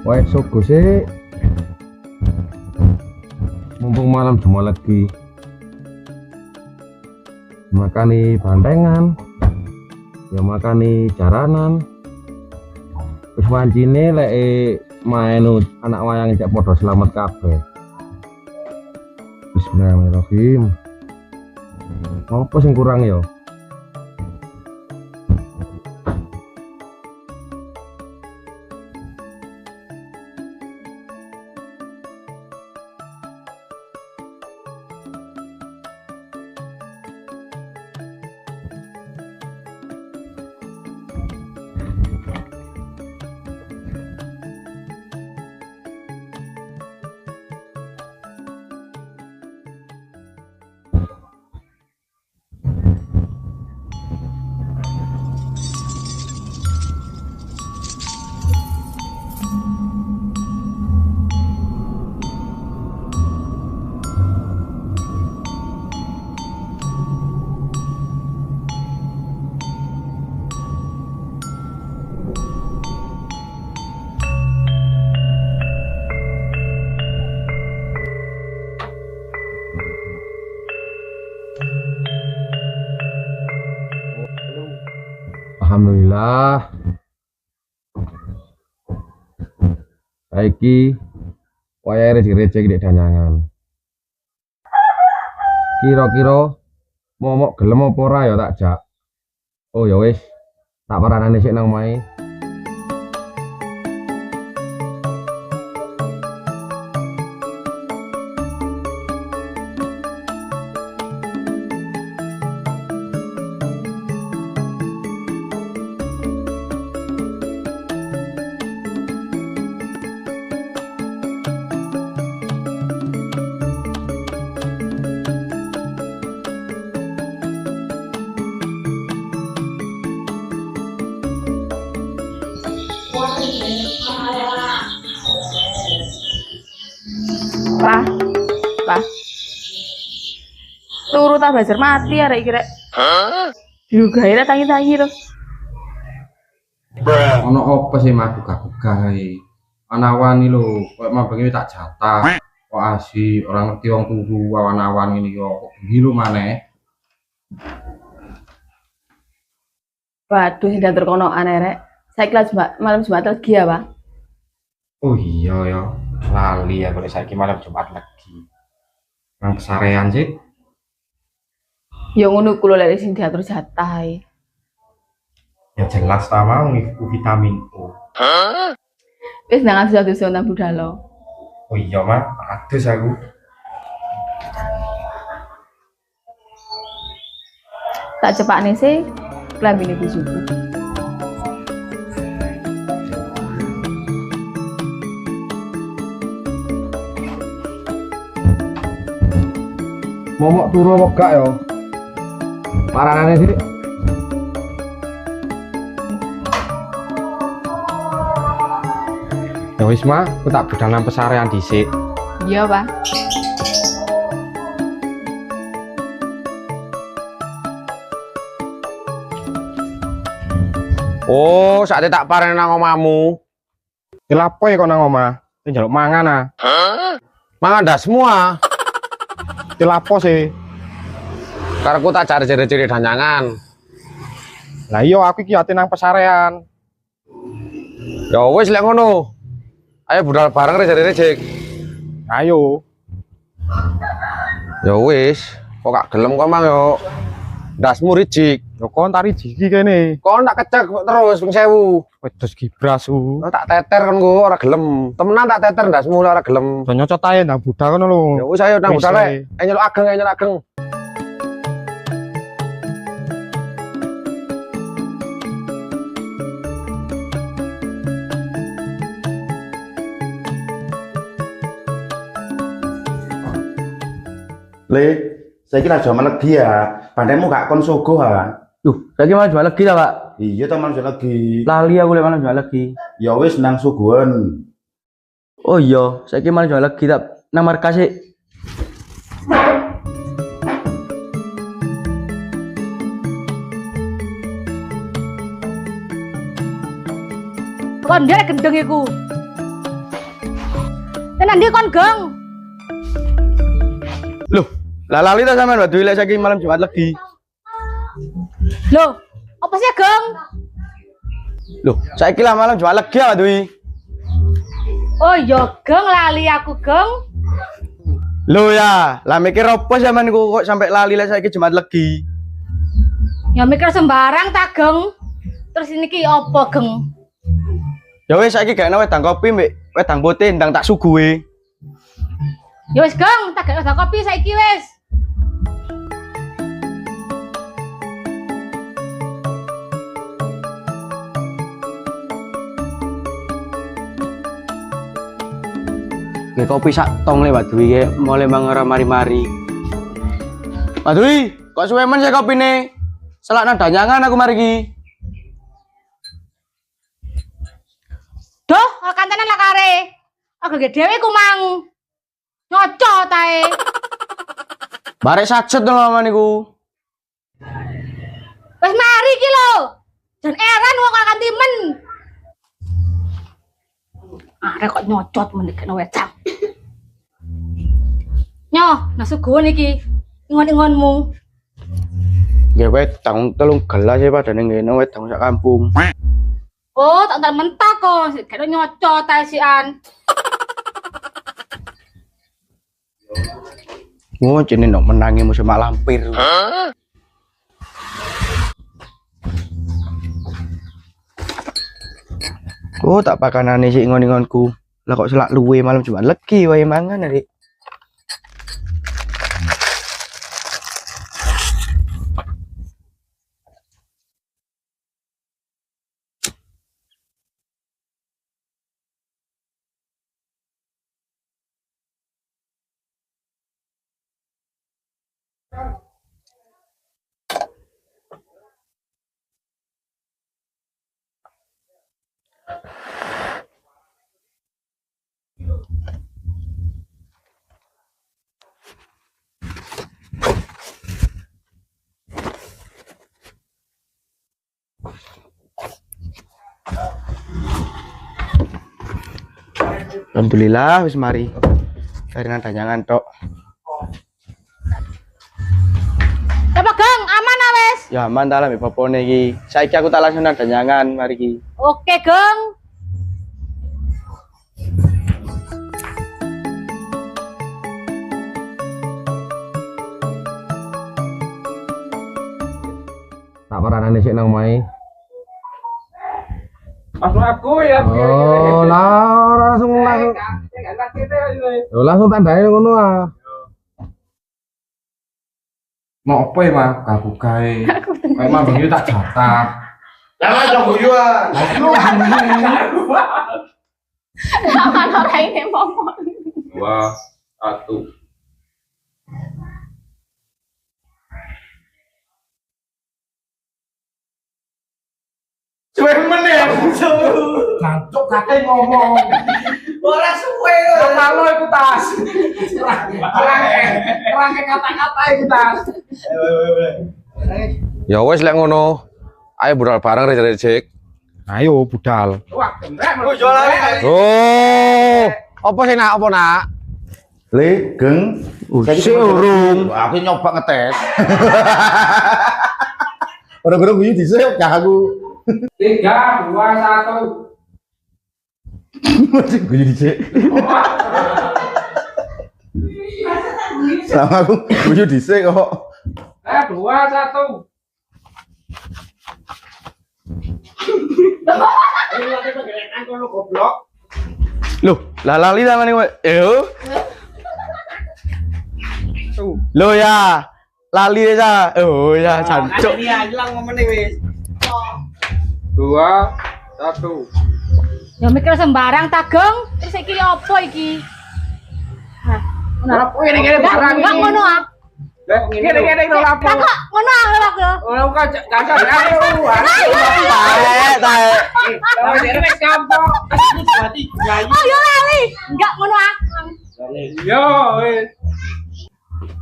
Wah, sugo sih. Mumpung malam cuma lagi makani bantengan, ya makani jaranan. Terus mancine lek main anak wayang jak podo selamat kabeh. Bismillahirrahmanirrahim. Apa sing kurang ya? Alhamdulillah. Saiki wayah recek-recek di danyangan. Kira-kira momok gelem apa ora ya tak jak. Oh ya wis, tak paranane sik nang omahe. Pak. Turu tak belajar mati arek iki rek. Juga ira tangi-tangi to. Ono apa sih mah gugah-gugah iki? Awan-awan iki lho, kok mabengi tak jatah. Kok asih orang ngerti wong turu awan-awan ngene yo kok bengi lho maneh. Waduh, sing diatur kono aneh rek. Saya kelas malam Jumat lagi ya, Pak. Oh iya ya, lali ya kalau saiki malam Jumat lagi. Nang pesarean sih. Ya ngono kulo lek sing diatur jatah ae. Ya jelas ta mau ngiku vitamin O. Wis nang adus-adus nang budalo. Oh iya mah, adus aku. Tak cepakne sih klambine disuku. Momok turu apa gak ya? Paranane sih. Ya wis mah, aku tak budal nang pesarean dhisik. Iya, Pak. Oh, saatnya tak pareng nang omamu. Ki lapo ya kok nang omah? Ki njaluk mangan ah. Mangan dah semua. Ki lapo sih? Karena aku tak cari ciri-ciri danyangan. Lah iya aku iki ate nang pesarean. Ya wis lek ngono. Ayo budal bareng recek-recek. Ayo. Ya wis, kok gak gelem kok mang yo. Ndasmu rijik. Yo kon tak rijiki kene. Kon tak kecek terus ping 1000. Wedhus gibras ku. Tak teter kon go ora gelem. Temenan tak teter ndasmu ora gelem. Do nyocot ae nang budal kono lho. Ya wis ayo nang budal ae. Nyeluk ageng, nyeluk ageng. Le, saya kira jaman lagi ya, pandaimu gak kon sogo ha. Duh, saiki malah jual lagi ta, Pak? Iya taman jalan lagi. Lali aku lek malah jual lagi. Ya wis nang suguhan. Oh iya, saiki malah jual lagi ta nang markas sih. Kon ndek gendeng iku. Tenan ndi kon, Geng? Loh, lah lali ta sampean Mbak Dwi lek saiki malam Jumat lagi. Loh, apa sih, Geng? Loh, saiki lah malam Jumat lagi Mbak Dwi. Oh iya, Geng, lali aku, Geng. Loh ya, lah mikir apa sampean niku kok sampai lali lek saiki Jumat lagi. Ya mikir sembarang ta, Geng. Terus ini ki apa, Geng? Ya wis saiki gak wedang kopi mbek wedang putih ndang tak suguhi. Ya wis, Geng, tak gak ada kopi saiki wis. Nggih kopi sak tong le Mbak Dwi ke mulai mangara mari-mari. Mbak Dwi, kok suwe men sih kopine? Selak nang danyangan aku mari iki. Duh, kantenan lah kare. Aku ge dhewe ku mang. Nyoco tae. Barek sacet dong lama niku. Wis mari iki lho. Jan eran wong akan timen. Arek kok nyocot menekno wedang. Nyoh, nasuguhan iki. Ingon-ingonmu. Ya wedang telung gelas ya padane ngene wedang sak kampung. Oh, tak mentak kok. Kayak nyocot tae sian. Oh, jenenge nok menangi musim mak lampir. Oh, tak pakanane sik ngon-ngonku. Lah kok selak luwe malam cuma legi wae mangan Dik. Alhamdulillah wis mari. Karena danyangan tok. Apa, Geng? Aman ah wis? Ya aman ta lah mbek popone iki. Saiki aku tak langsung nang danyangan mari iki. Oke, Geng. Tak paranane sik nang omahe. Aku ya. Oh, lah langsung langsung tandane ngono ah. Mau apa ya, Mas? Kaku kae. Kayak mambang itu tak jatah. Lah aja guyuan. Kapan orang ini ngomong? 2, 1. Cuek meneh. Jancuk kakek ngomong. Ora suwe. Kata lo iku tas. Kerangke kata-kata iku tas. Ya wes lek ngono. Ayo budal bareng rejek-rejek. Ayo budal. Oh, apa sih nak? Apa nak? Le, Geng. Si urung. Aku nyoba ngetes. Orang-orang guyu dhisik gak aku. 3, 2, 1. Masih guyu dhisik. Sama aku guyu dhisik kok. 2, 1. Loh, lah lali ta ngene kowe. Loh ya, lali ya. Oh ya, jancuk. 2, 1. Ya mikir sembarang ta, Geng. Terus iki apa iki? Hah, Apa ini kene barang enggak iki? ngono ah. Kene lho lapo. Lah kok ngono awak lho. Ora kok gak ayo. Tae. Lah dhewe wis kampung. Oh yo lali. Enggak ngono ah. Yo wis.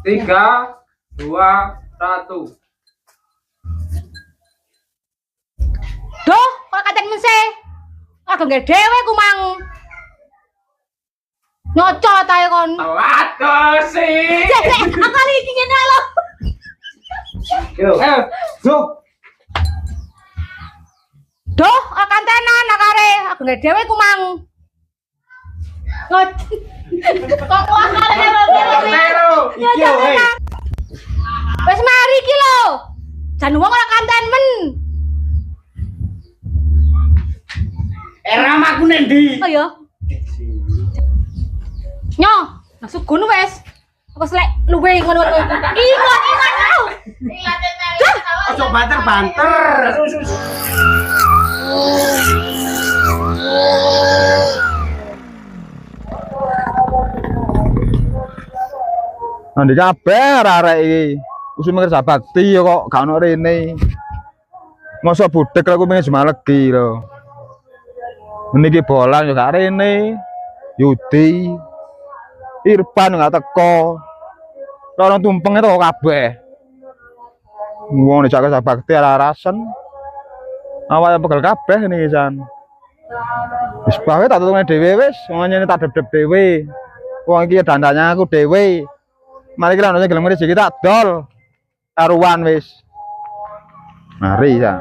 3 2 1. Duh, kok kancen mese. Aku nggih dhewe ku mang. Nyocot ae kon. Telat kok sih. Cek, aku kali iki ngene lho. Juk. Duh, kantenan akare. Aku nggih dhewe ku mang. Ngot. Kok akare Lero. Iki yo. Wes mari iki lho. Jan wong ora kanten men. Ramaku nendi? Oh ya. Nyo, langsung gono wes. Aku selek luwe ngono-ngono. Ingat tau. Ojo banter-banter. Nanti kabeh arek iki. Usum kerja bakti ya kok gak ono rene. Mosok budek aku pengen semalegi lho. Meniki bolan yo gak rene. Yudi. Irfan gak teko. Lorong tumpeng itu kabeh. Wong nek kerja bakti arasen. Awake pegel kabeh niki san. Wis bae tak tutune dhewe wis, wong nyene tak dep-dep dhewe. Wong iki dandanya aku dhewe. Mari kita nanya gelem rezeki tak dol. Taruhan wis. Mari ya.